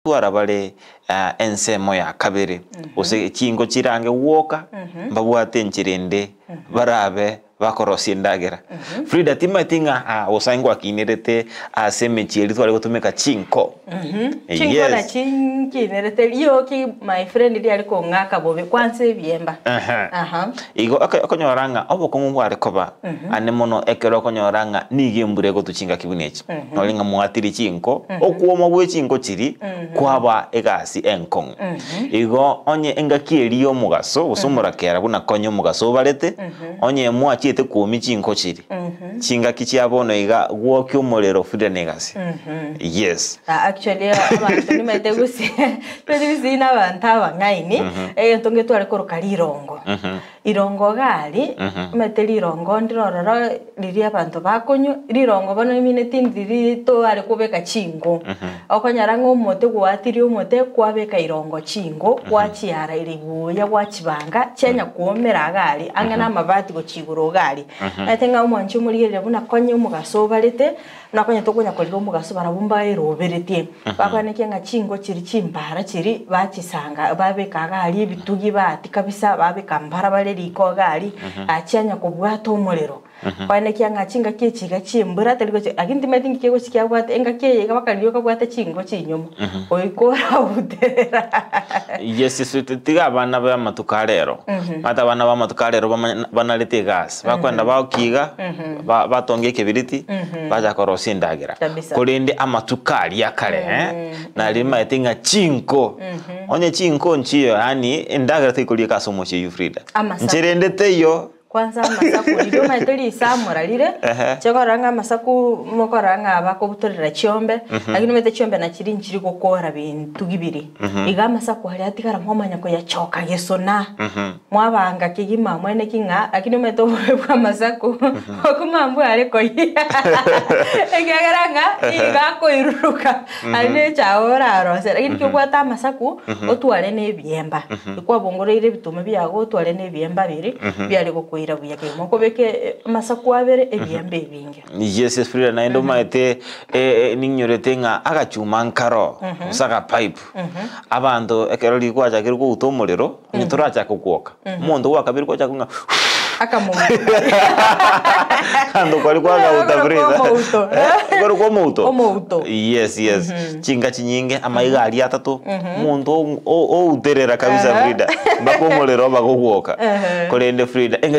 twara bare ensemo ya kabiri ose chingo chirange woka mbabwate nchirende barabe bakorosi ndagera Frida timatinga osango akinirete aseme chieri twari gutumika chinko chinko na chinkinerete iyo ki my friend ndi aliko ngaka bobe kwanse biemba igo akonyoranga obokongu bware koba ane mono ekero konyoranga nigembure go tuchinga kibunechi nolinga mwatiri chinko okuoma bwe chinko chiri kwaba egasi enkong igo onye engakieri yo mugaso usumura kera buna konyo mugaso barete onye mwachi ete kuomi chinko chiri chinga kichiabono iga gwokyo molero Frida negasi yes actually abantu nimete gusi pedisi na bantaba ngaini entonge tware koroka lirongo irongo gali mete lirongo ndirororo liri abantu bakonyo lirongo bano minute ndiri to ari kubeka chingo okonyaranga omote gwatiri omote kwabeka irongo chingo kwachiara iribuya kwachibanga cyanya kuomera gali angana amabati go chiguro gali atenga umonchi umurire buna konye umugaso barete nakonye tokonya koliro umugaso barabumba eroberetie bakwaneke nga chingo chiri chimbara chiri bachisanga babeka gali bitugi bati kabisa babeka mbara bale liko gali acyanya kubwato umuriro kwaneke nga chinga kichiga chimbura taliko agindi metingi kego chikyabwate enga kiye kabakaliyo kabwate chingo chinyuma oyikora utera yes tiga abana ba matukarero mata abana ba matukarero banalete gas bakwenda bakiga batonge kebiriti baja korosi ndagera kolende amatukari yakare na lima etinga chinko onye chinko nchiyo yani ndagera tikuli kasomo che Frida ncherendete yo kwanza masaku lido maiteli samura lire cyakoranga masaku mokoranga abako butorera cyombe lakini mete cyombe na kiri nkiri gukora bintu gibiri iga masaku hari atikara nkomanya ko yachoka gesona mwabanga kigima mwene kinga lakini mete bwa masaku okumambu ariko egagaranga iga ko iruruka ane chaora arose lakini kwata masaku otware ne biemba kwa bongoreire bitume byago otware ne biemba biri byari ko irabuya ke moko beke masaku abere ebyambe binge yes Frida na endo maete ninyorete nga agachuma nkaro usaka pipe abando ekero likwa jakiri ko utomorero nituracha kukoka mondo wakabiri kwa chakunga akamuntu ando kwali kwa gauta Frida kwali kwa moto yes chinga chinyinge amaiga ali atatu mondo o uterera kabisa Frida bakomorero bagokuoka kolende Frida